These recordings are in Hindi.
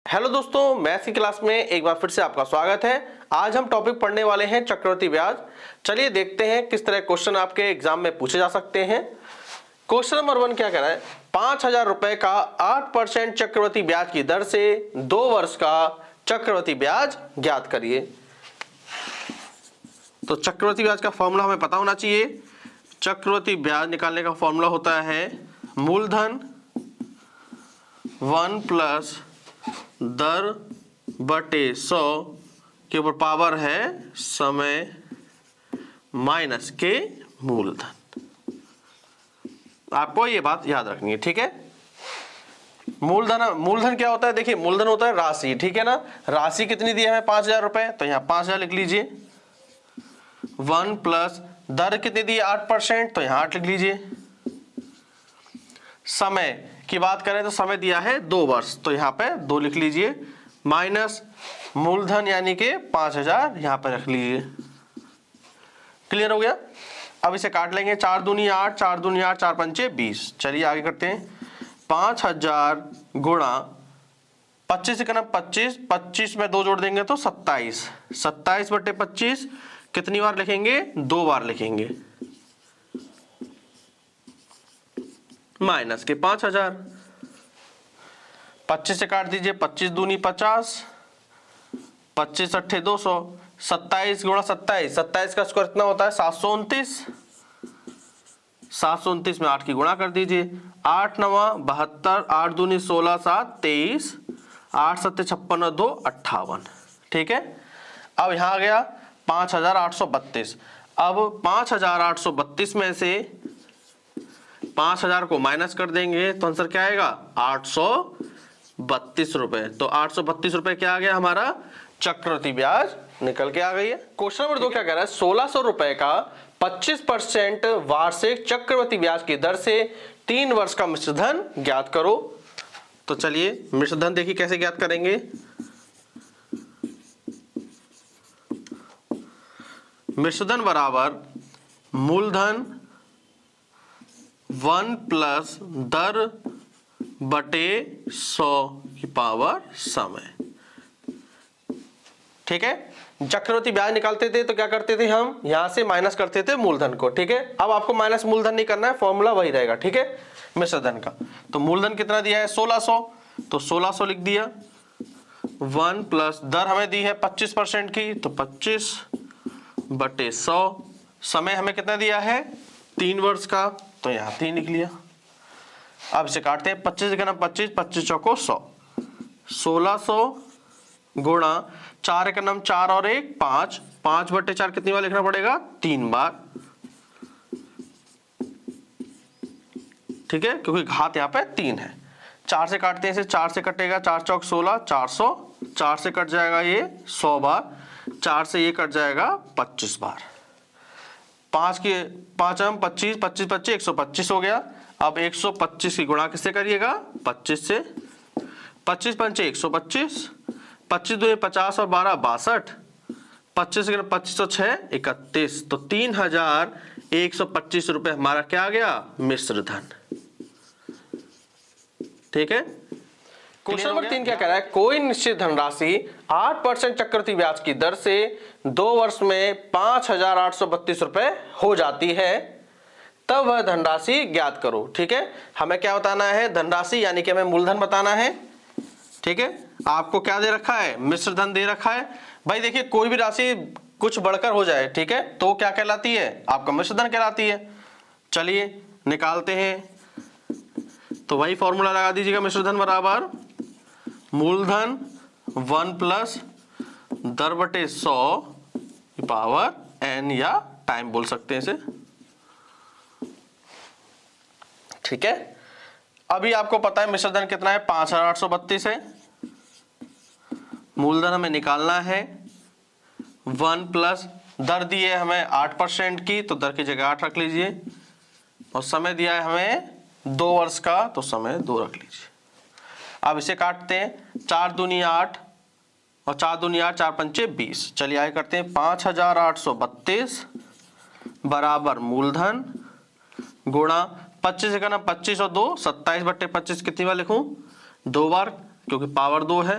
हेलो दोस्तों, मैथ्स की क्लास में एक बार फिर से आपका स्वागत है। आज हम टॉपिक पढ़ने वाले हैं चक्रवृद्धि ब्याज। चलिए देखते हैं किस तरह क्वेश्चन आपके एग्जाम में पूछे जा सकते हैं। क्वेश्चन नंबर 1 क्या कह रहा है, 5,000 रुपए का 8% चक्रवृद्धि ब्याज की दर से 2 वर्ष का चक्रवृद्धि ब्याज ज्ञात करिए। तो चक्रवृद्धि ब्याज का फॉर्मूला हमें पता होना चाहिए। चक्रवृद्धि ब्याज निकालने का फॉर्मूला होता है मूलधन 1 प्लस दर बटे 100 के ऊपर पावर है समय माइनस के मूलधन। आपको ये बात याद रखनी है, ठीक है। मूलधन क्या होता है, देखिए मूलधन होता है राशि, ठीक है ना। राशि कितनी दी है हमें, 5,000 रुपए, तो यहां 5,000 लिख लीजिए। 1 प्लस दर कितनी दी है 8%, तो यहां 8 लिख लीजिए। समय की बात करें तो समय दिया है 2 वर्ष, तो यहाँ पे 2 लिख लीजिए। माइनस मूलधन यानी कि 5,000 यहाँ पे रख लीजिए। क्लियर हो गया। अब इसे काट लेंगे, 4 दूनी 8, 4 दूनी 8, 4 पंचे 20। चलिए आगे करते हैं। 5,000 गुणा 25 से करना 25, 25 में 2 जोड़ देंगे तो 27, 27 बटे 25 कितनी बार लिखेंगे, 2 बार लिखेंगे। माइनस के 5,000, 25 से काट दीजिए, 25 दूनी 50, 25 अट्ठे 200, 27 गुणा 27, 27 का स्क्वायर कितना होता है 729, 729 में 8 की गुणा कर दीजिए। 8 नवा 72, 8 दूनी 16, 7 23, 8 सत्ते 56 और 2 58, ठीक है। अब यहां आ गया 5,832। अब 5,832 में से 5,000 को माइनस कर देंगे तो आंसर क्या आएगा, 832 रुपए। तो 832 रुपए क्या आ गया, हमारा चक्रवृद्धि ब्याज निकल के आ गई है। क्वेश्चन नंबर 2 क्या कह रहा है, 1,600 रुपए का 25% वार्षिक चक्रवृद्धि ब्याज की दर से 3 वर्ष का मिश्र धन ज्ञात करो। तो चलिए मिश्र धन देखिए कैसे ज्ञात करेंगे। मिश्र धन बराबर मूलधन 1 प्लस दर बटे 100 की पावर समय, ठीक है। चक्रवृद्धि ब्याज निकालते थे तो क्या करते थे, हम यहां से माइनस करते थे मूलधन को, ठीक है। अब आपको माइनस मूलधन नहीं करना है, फॉर्मूला वही रहेगा, ठीक है, मिश्र धन का। तो मूलधन कितना दिया है 1,600, तो 1,600 लिख दिया। 1 प्लस दर हमें दी है 25% की, तो 25 बटे 100। समय हमें कितना दिया है 3 वर्ष का, तो यहां 3 लिख लिया। अब इसे काटते हैं, 25 का 25, 25 चौको 100, 1,600 गुणा 4 का नाम 4 और 1 5, 5 बटे 4 कितनी बार लिखना पड़ेगा, 3 बार, ठीक है, क्योंकि घात यहाँ पे 3 है। 4 से काटते हैं इसे, 4 से कटेगा 4 चौक 16, 400, 4 से कट जाएगा ये 100 बार, 4 से ये कट जाएगा 25 बार। 5 की 5 हम 25, 25 25 125 हो गया। अब 125 की गुणा किससे करिएगा, 25 से। 25 पंचे 125, 25 दूनी 50 और 12 62, 25 से 2506 31, तो 3,125 रुपए हमारा क्या आ गया, मिश्र धन, ठीक है। क्वेश्चन नंबर 3 क्या कह रहा है, कोई निश्चित धनराशि 8% चक्रवृद्धि ब्याज की दर से 2 वर्ष में 5,832 रुपए हो जाती है, तब वह धनराशि ज्ञात करो, ठीक है। हमें क्या बताना है, धनराशि यानी कि हमें मूलधन बताना है, ठीक है। आपको क्या दे रखा है, मिश्र धन दे रखा है। भाई देखिए कोई भी राशि कुछ बढ़कर हो जाए, ठीक है, तो क्या कहलाती है, आपका मिश्र धन कहलाती है। चलिए निकालते हैं, तो वही फॉर्मूला लगा दीजिएगा, मिश्र धन बराबर मूलधन 1 प्लस दर बटे 100 की पावर n, या टाइम बोल सकते हैं इसे, ठीक है। अभी आपको पता है मिश्र धन कितना है, 5,832 है। मूलधन हमें निकालना है 1 प्लस दर दी है हमें 8% की, तो दर की जगह 8 रख लीजिए, और समय दिया है हमें 2 वर्ष का, तो समय 2 रख लीजिए। अब इसे काटते हैं, 4 दूनी 8 और 4 दूनी 8, 4 पंचे 20। चलिए आगे करते हैं, 5,832 बराबर मूलधन गुणा 25 से करना 25 और 2 27 बटे 25 कितनी बार लिखूं, 2 बार, क्योंकि पावर 2 है।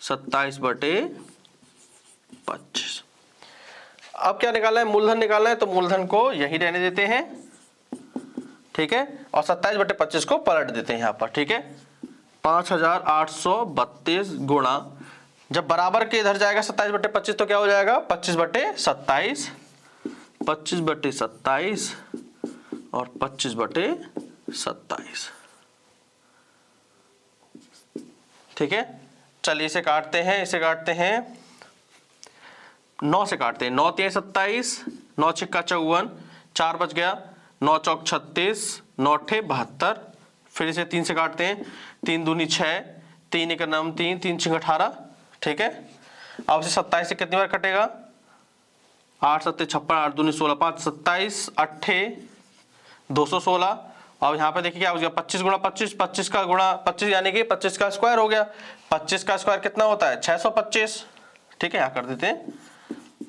27/25। अब क्या निकालना है, मूलधन निकालना है, तो मूलधन को यही रहने देते हैं, ठीक है, और 27/25 को पलट देते हैं यहाँ पर, ठीक है। 5832 गुणा, जब बराबर के इधर जाएगा 27/25 तो क्या हो जाएगा 25/27, 25/27 और 25/27, ठीक है। चलिए इसे काटते हैं, इसे काटते हैं, 9 से काटते हैं, 9 3 27, 9 6 54, 4 बच गया, 9 चौक 36, 9 8 72, फिर इसे 3 से काटते हैं, 3 दूनी 6, 3 1 9 3, 3 6 18, ठीक है। अब इसे 27 से कितनी बार कटेगा, 8 7 56, 8 दूनी 16, 5 27, 8 216। अब यहाँ पे देखिए क्या हो गया, 25 गुणा 25, 25 का गुणा 25 यानी कि 25 का स्क्वायर हो गया। 25 का स्क्वायर कितना होता है 625, ठीक है, यहाँ कर देते हैं।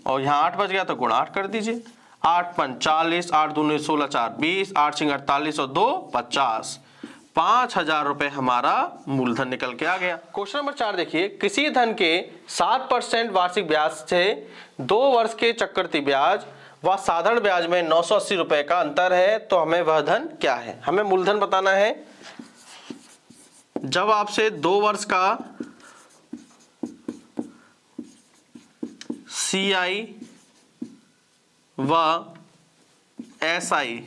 और यहाँ 8 बच गया तो गुणा 8 कर दीजिए, 8 5 40, 8 दूनी 16, 4 20, 8 6 48 और 2 50, 5000 रुपए हमारा मूलधन निकल के आ गया। क्वेश्चन नंबर 4 देखिए, किसी धन के 7% वार्षिक ब्याज से 2 वर्ष के चक्रवृद्धि ब्याज व साधारण ब्याज में 980 रुपए का अंतर है, तो हमें वह धन क्या है। हमें मूलधन बताना है। जब आपसे 2 वर्ष का CI व SI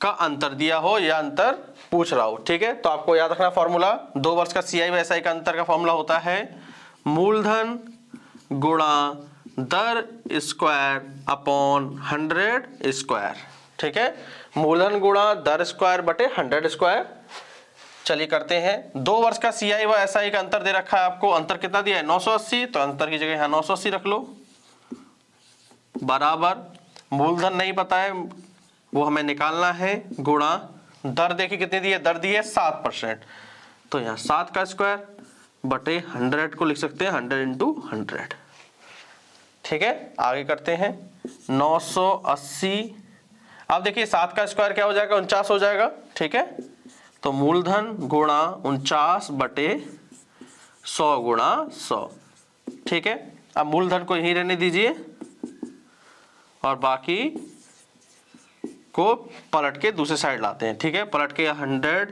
का अंतर दिया हो या अंतर पूछ रहा हो, ठीक है, तो आपको याद रखना फॉर्मूला, 2 वर्ष का CI व SI का अंतर का फॉर्मूला होता है मूलधन गुणा दर स्क्वायर अपॉन 100 स्क्वायर, ठीक है, मूलधन गुणा दर स्क्वायर बटे 100 स्क्वायर। चलिए करते हैं, 2 वर्ष का CI व SI का अंतर दे रखा है आपको, अंतर कितना दिया है 980, तो अंतर की जगह यहाँ 980 रख लो, बराबर मूलधन नहीं पता है वो हमें निकालना है, गुणा दर देखिए कितनी दी है, दर दी है 7%, तो यहाँ 7 का स्क्वायर बटे 100 को लिख सकते हैं 100 × 100, ठीक है। आगे करते हैं 980, अब देखिए 7 का स्क्वायर क्या हो जाएगा 49 हो जाएगा, ठीक है, तो मूलधन गुणा 49/100 गुणा 100, ठीक है। अब मूलधन को यहीं रहने दीजिए और बाकी को पलट के दूसरे साइड लाते हैं, ठीक है, पलट के 100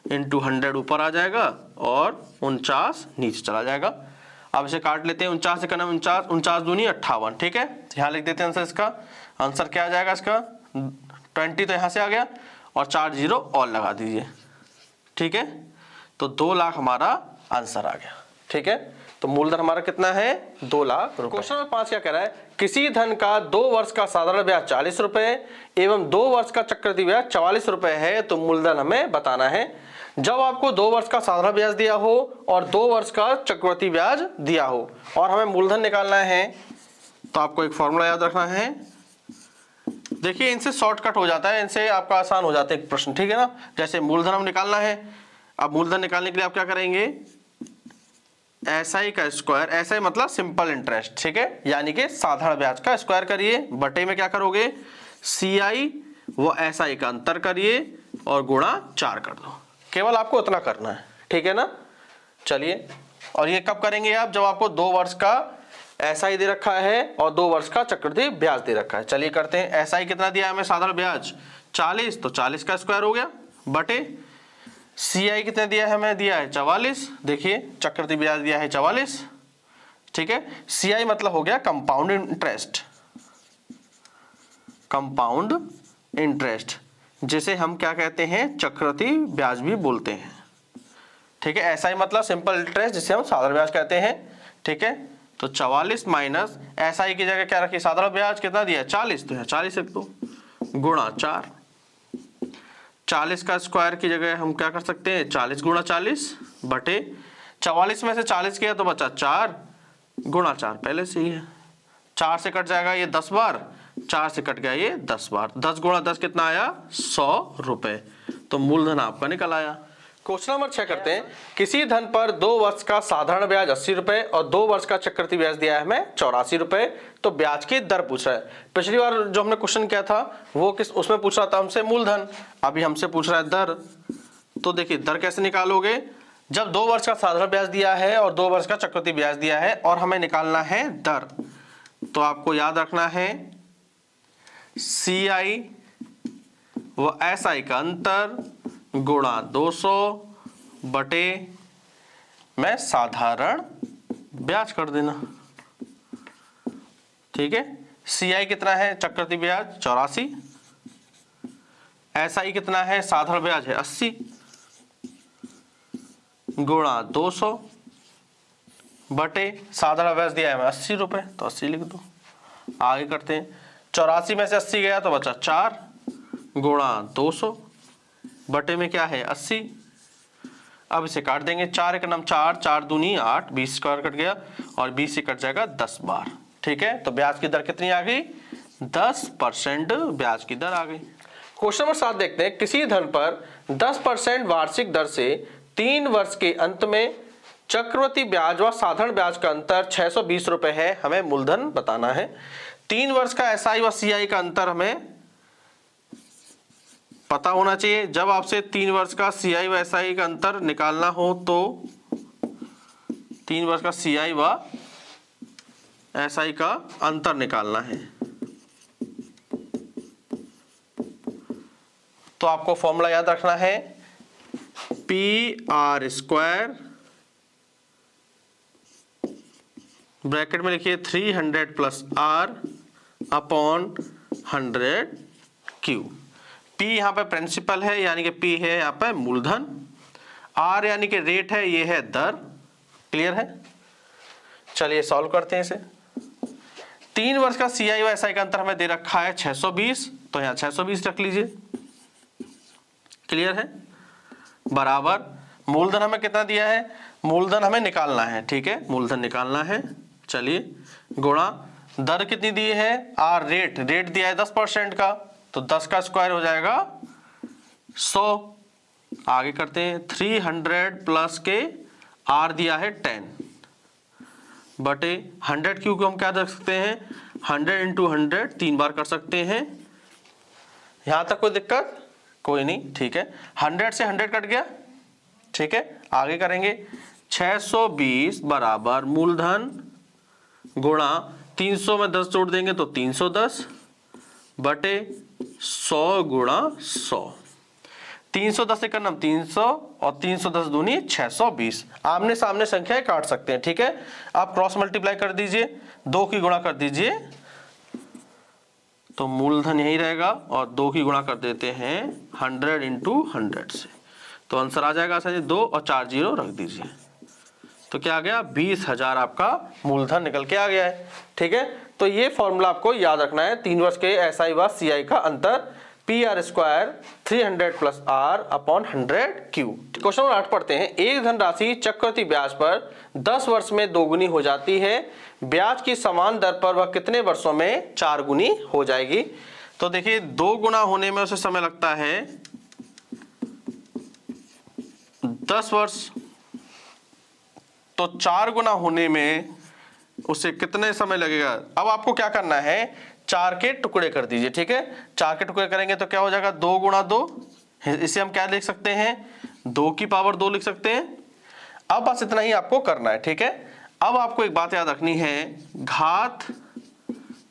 × 100 ऊपर आ जाएगा और 49 नीचे चला जाएगा। अब इसे काट लेते हैं, 49 से करना 49, 49 दूनी 58, ठीक है, यहाँ लिख देते हैं आंसर। इसका आंसर क्या आ जाएगा, इसका 20 तो यहाँ से आ गया और 4 0 और लगा दीजिए, ठीक है, तो 2 लाख हमारा आंसर आ गया, ठीक है। तो मूलधन हमारा कितना है 2 लाख रुपए। क्वेश्चन नंबर 5 क्या कह रहा है, किसी धन का 2 वर्ष का साधारण ब्याज 40 रुपए एवं 2 वर्ष का चक्रवृद्धि ब्याज 44 रुपए है, तो मूलधन हमें बताना है। जब आपको 2 वर्ष का साधारण ब्याज दिया हो और 2 वर्ष का चक्रवृद्धि ब्याज दिया हो और हमें मूलधन निकालना है, तो आपको एक फॉर्मूला याद रखना है। देखिए इनसे शॉर्टकट हो जाता है, इनसे आपका आसान हो जाता है प्रश्न, ठीक है ना। जैसे मूलधन हम निकालना है, अब मूलधन निकालने के लिए आप क्या करेंगे, SI का स्क्वायर, SI मतलब सिंपल इंटरेस्ट, ठीक है, यानी कि साधारण ब्याज का स्क्वायर करिए, बटे में क्या करोगे CI व SI का अंतर करिए और गुणा 4 कर दो, केवल आपको उतना करना है, ठीक है ना। चलिए, और ये कब करेंगे आप, जब आपको 2 वर्ष का SI दे रखा है और 2 वर्ष का चक्रवृद्धि ब्याज दे रखा है। चलिए करते हैं, SI कितना दिया है हमें साधारण ब्याज 40, तो 40 का स्क्वायर हो गया, बटे CI कितना दिया है हमें, दिया है 44, देखिए चक्रवृद्धि ब्याज दिया है 44, ठीक है। CI मतलब हो गया कंपाउंड इंटरेस्ट, कंपाउंड इंटरेस्ट जिसे हम क्या कहते हैं चक्रवृद्धि ब्याज भी बोलते हैं, ठीक है। SI मतलब सिंपल इंटरेस्ट जिसे हम साधारण ब्याज कहते हैं, ठीक है। तो 44 माइनस SI की जगह क्या रखिए साधारण ब्याज कितना दिया है 40, तो 40 रख दो, गुणा 4, 40 का स्क्वायर की जगह हम क्या कर सकते हैं 40 गुणा 40 बटे 44 में से 40 किया तो बचा 4 गुणा 4 पहले से ही है, 4 से कट जाएगा ये 10 बार, 4 से कट गया ये 10 बार, 10 गुणा 10 कितना आया 100 रुपए, तो मूलधन आपका निकल आया। क्वेश्चन नंबर 6 करते हैं, किसी धन पर 2 वर्ष का साधारण ब्याज 80 रुपए और 2 वर्ष का चक्रवृद्धि ब्याज दिया है हमें 84 रुपए, तो ब्याज की दर पूछ रहा है। पिछली बार जो हमने क्वेश्चन किया था वो उसमें पूछ रहा था हमसे मूलधन, अभी हमसे पूछ रहा है दर, तो देखिए दर कैसे निकालोगे, जब 2 वर्ष का साधारण ब्याज दिया है और 2 वर्ष का चक्रवृद्धि ब्याज दिया है और हमें निकालना है दर, तो आपको याद रखना है CI व SI का अंतर गुणा 200 बटे में साधारण ब्याज कर देना। ठीक है, CI कितना है चक्रवृद्धि ब्याज 84, SI कितना है साधारण ब्याज है 80 गुणा 200 बटे साधारण ब्याज दिया है हमें 80 रुपए, तो 80 लिख दो। आगे करते हैं, 84 में से 80 गया तो बचा 4 गुणा 200 बटे में क्या है 80। अब इसे काट देंगे, 4 एक नाम 4, 4 दूनी 8, 20 स्क्वायर कट गया और 20 से कट जाएगा 10 बार। ठीक है, तो ब्याज की दर कितनी आ गई 10% ब्याज की दर आ गई। क्वेश्चन नंबर 7 देखते हैं, किसी धन पर 10% वार्षिक दर से 3 वर्ष के अंत में चक्रवृद्धि ब्याज व साधारण ब्याज का अंतर 620 रुपए है, हमें मूलधन बताना है। 3 वर्ष का SI व CI का अंतर हमें पता होना चाहिए। जब आपसे 3 वर्ष का CI व SI का अंतर निकालना हो तो 3 वर्ष का CI व SI का अंतर निकालना है, तो आपको फॉर्मूला याद रखना है PR² ब्रैकेट में लिखिए 300 + R अपॉन 100Q। P यहाँ पे प्रिंसिपल है यानी कि P है यहाँ पे मूलधन, R यानी कि रेट है, ये है दर। क्लियर है, चलिए सॉल्व करते हैं इसे। 3 वर्ष का CI व SI का अंतर हमें दे रखा है 620, तो यहाँ 620 रख लीजिए। क्लियर है, बराबर मूलधन हमें कितना दिया है, मूलधन हमें निकालना है। ठीक है, मूलधन निकालना है, चलिए गुणा दर कितनी दी है R रेट दिया है 10% का, तो 10 का स्क्वायर हो जाएगा 100। आगे करते हैं, 300 प्लस के R दिया है 10 बटे 100Q को हम क्या रख सकते हैं 100 × 100 3 बार कर सकते हैं। यहां तक कोई दिक्कत कोई नहीं। ठीक है, 100 से 100 कट गया। ठीक है, आगे करेंगे, 620 बराबर मूलधन गुणा 300 में 10 जोड़ देंगे तो 310 बटे 100 गुणा 100। 310 से करना 300 और 310 दूनी 620। आमने सामने संख्याएं काट सकते हैं। ठीक है, आप क्रॉस मल्टीप्लाई कर दीजिए, 2 की गुणा कर दीजिए तो मूलधन यही रहेगा और 2 की गुणा कर देते हैं 100 × 100 से, तो आंसर आ जाएगा सर 2 और 4 जीरो रख दीजिए, तो क्या आ गया 20,000 आपका मूलधन निकल के आ गया है। ठीक है, तो ये फॉर्मूला आपको याद रखना है, 3 वर्ष के SI व CI का अंतर PR² 300 + R upon 100Q। Question number 8 पढ़ते हैं, एक धनराशि चक्रवृद्धि ब्याज पर 10 वर्ष में 2 गुनी हो जाती है, ब्याज की समान दर पर वह कितने वर्षों में 4 गुनी हो जाएगी। तो देखिए 2 गुना होने में उसे समय लगता है 10 वर्ष, तो 4 गुना होने में उसे कितने समय लगेगा। अब आपको क्या करना है, 4 के टुकड़े कर दीजिए। ठीक है, 4 के टुकड़े करेंगे तो क्या हो जाएगा 2 × 2, इसे हम क्या लिख सकते हैं 2 की पावर 2 लिख सकते हैं। अब बस इतना ही आपको करना है। ठीक है, अब आपको एक बात याद रखनी है, घात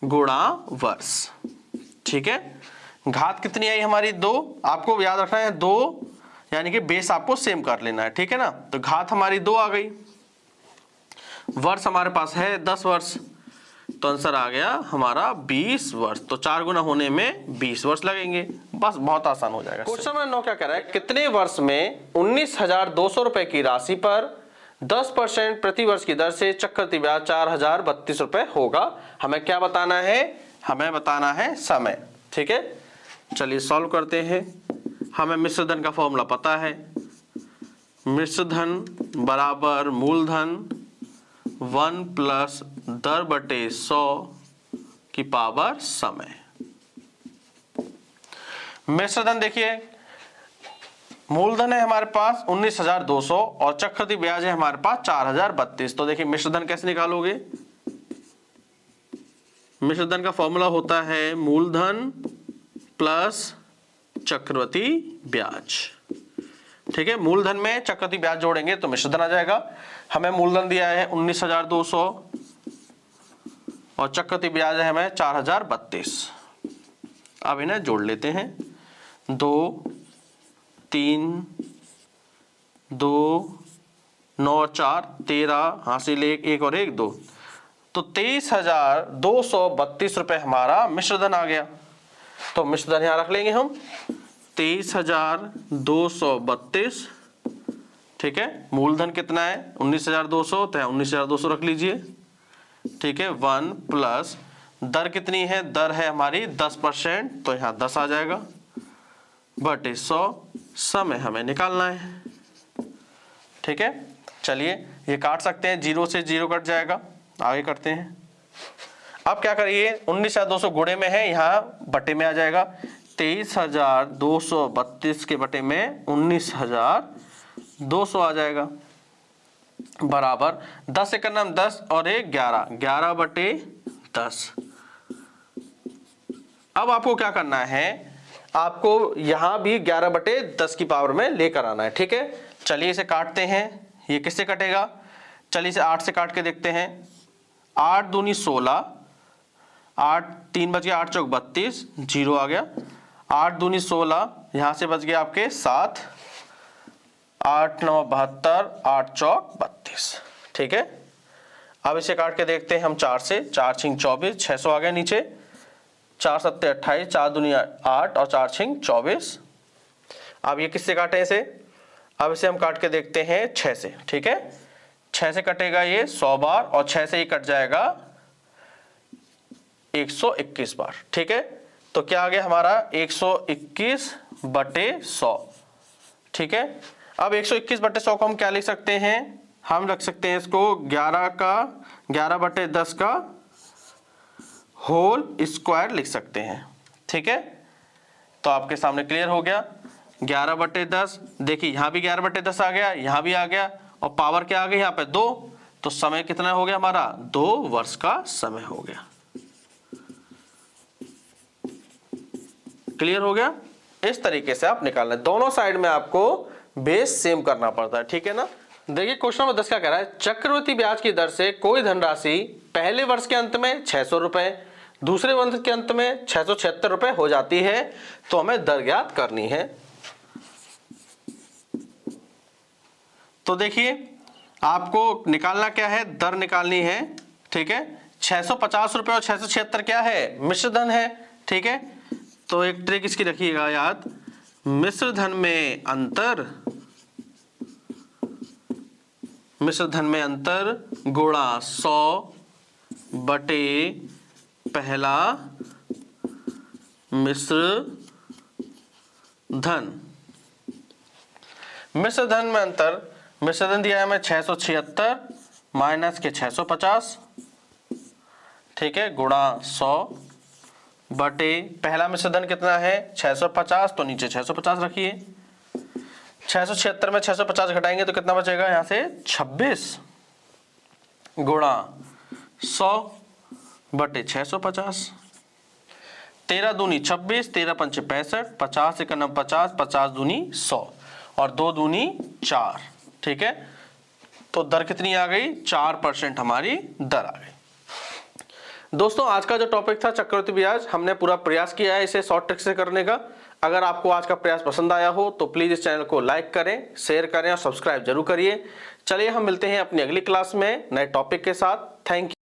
गुणा वर्ष। ठीक है, घात कितनी आई हमारी 2, आपको याद रखना है 2 यानी कि बेस आपको सेम कर लेना है। ठीक है ना, तो घात हमारी 2 आ गई, वर्ष हमारे पास है 10 वर्ष, तो आंसर आ गया हमारा 20 वर्ष। तो 4 गुना होने में 20 वर्ष लगेंगे, बस बहुत आसान हो जाएगा। क्वेश्चन नंबर 9 क्या कह रहा है, कितने वर्ष में 19,200 रुपए की राशि पर 10% प्रति वर्ष की दर से चक्रवृद्धि ब्याज 4,032 रुपए होगा। हमें क्या बताना है, हमें बताना है समय। ठीक है, चलिए सॉल्व करते हैं। हमें मिश्र धन का फॉर्मूला पता है, मिश्र धन बराबर मूलधन 1 प्लस दर बटे 100 की पावर समय। मिश्र धन देखिए, मूलधन है हमारे पास 19,200 और चक्रवृद्धि ब्याज है हमारे पास 4,032। तो देखिए मिश्र धन कैसे निकालोगे, मिश्र धन का फॉर्मूला होता है मूलधन प्लस चक्रवृद्धि ब्याज। ठीक है, मूलधन में चक्रवृद्धि ब्याज जोड़ेंगे तो मिश्रधन आ जाएगा। हमें मूलधन दिया है 19,200 और चक्रवृद्धि ब्याज है हमें 4,032। अब इन्हें जोड़ लेते हैं, 2 3 2 9 और 4 13, हासिल 1 और 1 2, तो 23,232 रुपए हमारा मिश्रधन आ गया। तो मिश्रधन यहां रख लेंगे हम 23,232। ठीक है, मूलधन कितना है 19,200, तो 19,200 रख लीजिए। ठीक है, 1 प्लस दर कितनी है, दर है हमारी 10%, तो यहाँ 10 आ जाएगा बटे 100। समय हमें निकालना है। ठीक है, चलिए ये काट सकते हैं, 0 से 0 कट जाएगा। आगे करते हैं। अब क्या करिए, 19,200 गुणे में है, यहाँ बटे में आ जाएगा। 23,232 के बटे में 19,200 आ जाएगा, बराबर 10 से करना 10 और 1 11, 11 बटे 10। अब आपको क्या करना है, आपको यहां भी 11 बटे 10 की पावर में लेकर आना है। ठीक है, चलिए इसे काटते हैं। ये किससे कटेगा, चलिए इसे 8 से काट के देखते हैं। 8 दूनी 16, 8 3 बच गया, 8 चौक 32, 0 आ गया। 8 दूनी 16, यहां से बच गया आपके 7, 8 9 72, 8 चौक 32। ठीक है, अब इसे काट के देखते हैं हम 4 से। 4 छिंग 24, 600 आ गया नीचे। 4 सत्ते 28, 4 दूनी 8 और 4 छिंग 24। अब ये किससे काटे इसे, अब इसे हम काट के देखते हैं 6 से। ठीक है, 6 से कटेगा ये 100 बार और 6 से ही कट जाएगा 121 बार। ठीक है, तो क्या आ गया हमारा 121 बटे 100। ठीक है, अब 121 बटे 100 को हम क्या लिख सकते हैं, हम रख सकते हैं इसको 11 बटे 10 का होल स्क्वायर लिख सकते हैं। ठीक है, तो आपके सामने क्लियर हो गया। 11 बटे 10, देखिए यहां भी 11 बटे 10 आ गया, यहां भी आ गया, और पावर क्या आ गई यहाँ पे 2, तो समय कितना हो गया हमारा, 2 वर्ष का समय हो गया। क्लियर हो गया। इस तरीके से आप निकालना है, दोनों साइड में आपको बेस सेम करना पड़ता है। ठीक है ना। देखिए क्वेश्चन नंबर 10 क्या कह रहा है, चक्रवृद्धि ब्याज की दर से कोई धनराशि पहले वर्ष के अंत में 600 रुपए, दूसरे वर्ष के अंत में 676 रुपए हो जाती है, तो हमें दर ज्ञात करनी है। तो देखिए आपको निकालना क्या है, दर निकालनी है। ठीक है, 650 रुपए और 676 क्या है, मिश्रधन है। ठीक है, तो एक ट्रिक इसकी रखिएगा याद, मिश्रधन में अंतर गुणा 100 बटे पहला मिश्रधन। मिश्रधन में अंतर, मिश्रधन दिया है हमें 676 माइनस के 650। ठीक है, गुणा 100 बटे पहला मिश्रधन कितना है 650, तो नीचे 650 रखिए। 676 में 650 घटाएंगे तो कितना बचेगा, यहां से 26 गुणा 100 बटे 650। 13 दूनी 26, 13 पंचे 65, 50 से करना 50, 50 दूनी 100 और 2 दूनी 4। ठीक है, तो दर कितनी आ गई, 4% हमारी दर आ गई। दोस्तों आज का जो टॉपिक था चक्रवृद्धि ब्याज, हमने पूरा प्रयास किया है इसे शॉर्ट ट्रिक से करने का। अगर आपको आज का प्रयास पसंद आया हो तो प्लीज इस चैनल को लाइक करें, शेयर करें और सब्सक्राइब जरूर करिए। चलिए हम मिलते हैं अपनी अगली क्लास में नए टॉपिक के साथ। Thank you.